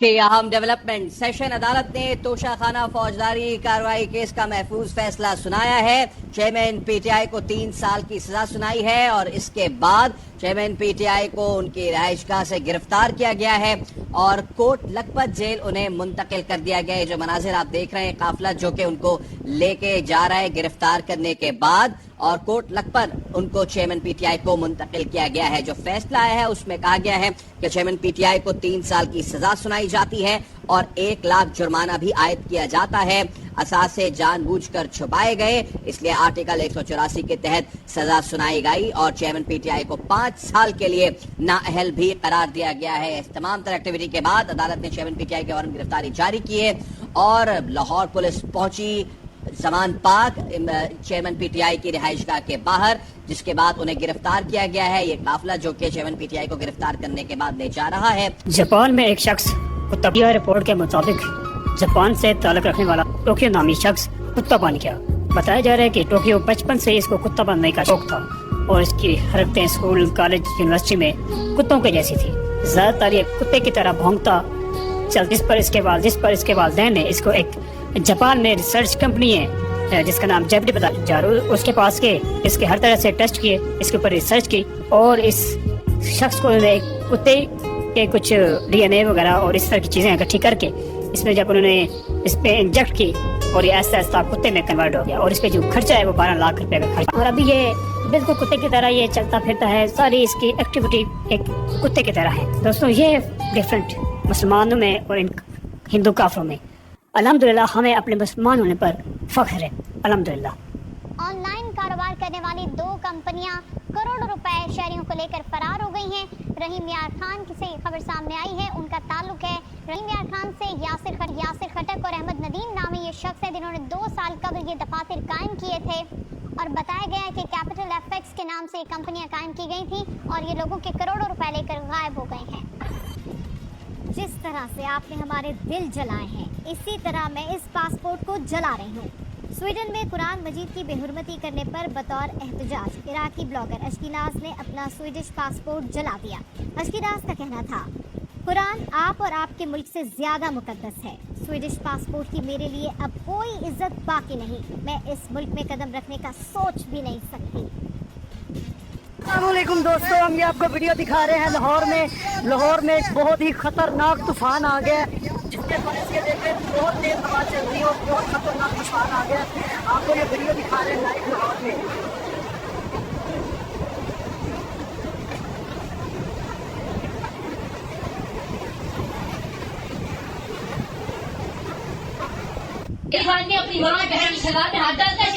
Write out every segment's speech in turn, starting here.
کہ اہم development session عدالت نے توشہ خانہ فوجداری کارروائی کیس کا محفوظ فیصلہ سنایا ہے۔ چیئرمین پی ٹی آئی کو 3 سال کی سزا سنائی ہے اور اس کے بعد چیئرمین پی ٹی آئی کو ان کی رہائش گاہ سے گرفتار کیا گیا ہے اور کوٹ لکھپت جیل انہیں منتقل کر دیا گیا ہے۔ جو مناظر آپ دیکھ رہے ہیں، قافلہ جو کہ ان کو لے کے جا رہا ہے گرفتار کرنے کے بعد، اور کوٹ لکھپت ان کو چیئرمین پی ٹی آئی کو منتقل کیا گیا ہے۔ جو فیصلہ آیا ہے اس میں کہا گیا ہے کہ چیئرمین پی ٹی آئی کو 3 سال کی سزا سنائی جاتی ہے اور 1 لاکھ جرمانہ بھی عائد کیا جاتا ہے۔ اثاثے جان بوجھ کر چھپائے گئے، اس لیے آرٹیکل 184 کے تحت سزا سنائی گئی اور چیئرمین پی ٹی آئی کو 5 سال کے لیے نااہل بھی قرار دیا گیا ہے۔ اس تمام تر ایکٹیویٹی کے بعد عدالت نے چیئرمین پی ٹی آئی کے وارنٹ گرفتاری جاری کیے اور لاہور پولیس پہنچی زمان پاک چیئرمین پی ٹی آئی کی رہائش گاہ کے باہر، جس کے بعد انہیں گرفتار کیا گیا ہے۔ یہ قافلہ جو کہ چیئرمین پی ٹی آئی کو گرفتار کرنے کے بعد لے جا رہا ہے۔ جاپان میں ایک شخص طبیہ رپورٹ کے مطابق جاپان سے تعلق رکھنے والا ٹوکیو نامی شخص کتا بن گیا۔ بتایا جا رہا ہے کہ ٹوکیو بچپن سے اس کو کتا بننے کا شوق تھا اور اس کی حرکتیں اسکول، کالج، یونیورسٹی میں کتوں کے جیسی تھی۔ زیادہ تر یہ کتے کی طرح بھونکتا جس پر اس کے والدین نے اس کو ایک جاپان میں ریسرچ کمپنی ہے جس کا نام جیپٹی بتا جارو، اس کے پاس کے اس کے ہر طرح سے ٹیسٹ کیے، اس کے اوپر ریسرچ کی اور اس شخص کو ایک کتے کے کچھ ڈی این اے وغیرہ اور اس طرح کی چیزیں اکٹھی کر کے اس میں جب انہوں نے اس پہ انجیکٹ کی اور یہ ایسا ایسا کتے میں کنورٹ ہو گیا اور اس پہ جو خرچہ ہے وہ 12 لاکھ روپے کا خرچہ، اور ابھی یہ بالکل کتے کی طرح یہ چلتا پھرتا ہے، ساری اس کی ایکٹیویٹی ایک کتے کی طرح ہے۔ دوستوں، یہ ڈفرینٹ مسلمانوں میں اور ان ہندو کافروں میں، الحمدللہ ہمیں اپنے مسلمان ہونے پر فخر ہے، الحمدللہ۔ آن لائن کاروبار کرنے والی 2 کمپنیاں کروڑوں روپے شہریوں کو لے کر فرار ہو گئی ہیں۔ رحیم یار خان سے خبر سامنے آئی ہے، ان کا تعلق ہے رحیم یار خان سے۔ یاسر خٹک اور احمد ندیم نامی یہ شخص ہے جنہوں نے 2 سال قبل یہ دفاتر قائم کیے تھے اور بتایا گیا ہے کہ کیپٹل ایف ایکس کے نام سے یہ کمپنیاں قائم کی گئی تھیں اور یہ لوگوں کے کروڑوں روپے لے کر غائب ہو گئے ہیں۔ جس طرح سے آپ نے ہمارے دل جلائے ہیں، اسی طرح میں اس پاسپورٹ کو جلا رہی ہوں۔ سویڈن میں قرآن مجید کی بے حرمتی کرنے پر بطور احتجاج عراقی بلاگر اشکیناز نے اپنا سویڈش پاسپورٹ جلا دیا۔ اشکیناز کا کہنا تھا، قرآن آپ اور آپ کے ملک سے زیادہ مقدس ہے۔ سویڈش پاسپورٹ کی میرے لیے اب کوئی عزت باقی نہیں، میں اس ملک میں قدم رکھنے کا سوچ بھی نہیں سکتی۔ السلام علیکم دوستو، ہم یہ آپ کو ویڈیو دکھا رہے ہیں لاہور میں ایک بہت ہی خطرناک طوفان آ گیا، جس کے باعث کے دیکھیں بہت تیز ہوا چل رہی ہے اور بہت خطرناک طوفان آ گیا۔ آپ کو یہ ویڈیو دکھا رہے ہیں لائیو لاہور میں۔ ایک آدمی اپنی ماں بہن سزا پہ ہاتھ ڈالتا ہے،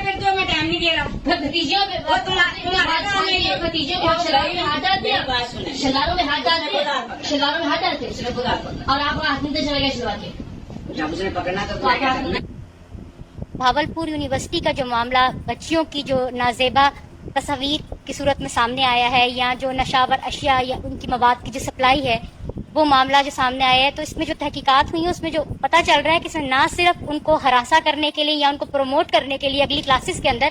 پھر تو میں ٹائم نہیں دے رہا ہوں، بھتیجوں پہ ہاتھ ڈالتے ہیں، شلواروں میں ہاتھ ڈالتے ہیں اور آپ ہاتھ میں چلا گیا شلوار کے۔ بھاولپور یونیورسٹی کا جو معاملہ، بچیوں کی جو نازیبا تصاویر کی صورت میں سامنے آیا ہے یا جو نشاور اشیاء یا ان کی مواد کی جو سپلائی ہے، وہ معاملہ جو سامنے آیا ہے، تو اس میں جو تحقیقات ہوئی ہیں اس میں جو پتہ چل رہا ہے کہ اس میں نہ صرف ان کو ہراساں کرنے کے لیے یا ان کو پروموٹ کرنے کے لیے اگلی کلاسز کے اندر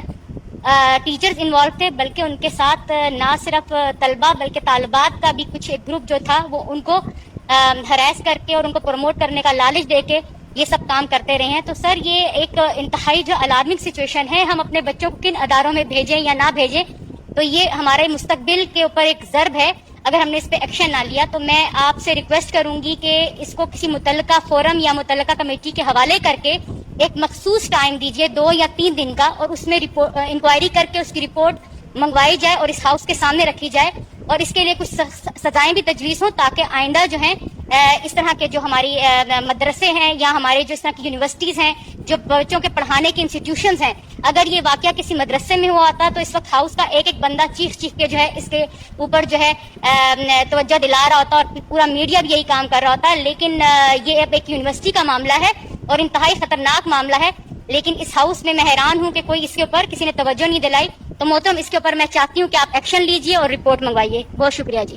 ٹیچرز انوالو تھے، بلکہ ان کے ساتھ نہ صرف طلبہ بلکہ طالبات کا بھی کچھ ایک گروپ جو تھا وہ ان کو ہراس کر کے اور ان کو پروموٹ کرنے کا لالچ دے کے یہ سب کام کرتے رہے ہیں۔ تو سر، یہ ایک انتہائی جو الارمنگ سچویشن ہے، ہم اپنے بچوں کو کن اداروں میں بھیجیں یا نہ بھیجیں، تو یہ ہمارے مستقبل کے اوپر ایک ضرب ہے اگر ہم نے اس پہ ایکشن نہ لیا۔ تو میں آپ سے ریکویسٹ کروں گی کہ اس کو کسی متعلقہ فورم یا متعلقہ کمیٹی کے حوالے کر کے ایک مخصوص ٹائم دیجیے 2 یا 3 دن کا، اور اس میں انکوائری کر کے اس کی رپورٹ منگوائی جائے اور اس ہاؤس کے سامنے رکھی جائے اور اس کے لیے کچھ سزائیں بھی تجویز ہوں، تاکہ آئندہ جو ہیں اس طرح کے جو ہماری مدرسے ہیں یا ہمارے جو اس طرح کی یونیورسٹیز ہیں، جو بچوں کے پڑھانے کی انسٹیٹیوشنز ہیں، اگر یہ واقعہ کسی مدرسے میں ہوا ہوتا تو اس وقت ہاؤس کا ایک بندہ چیخ کے جو ہے اس کے اوپر جو ہے توجہ دلا رہا ہوتا اور پورا میڈیا بھی یہی کام کر رہا ہوتا، لیکن یہ اب ایک یونیورسٹی کا معاملہ ہے اور انتہائی خطرناک معاملہ ہے، لیکن اس ہاؤس میں حیران ہوں کہ کوئی اس کے اوپر کسی نے توجہ نہیں دلائی۔ تو محترم، اس کے اوپر میں چاہتی ہوں کہ آپ ایکشن لیجئے اور رپورٹ منگوائیے۔ بہت شکریہ جی۔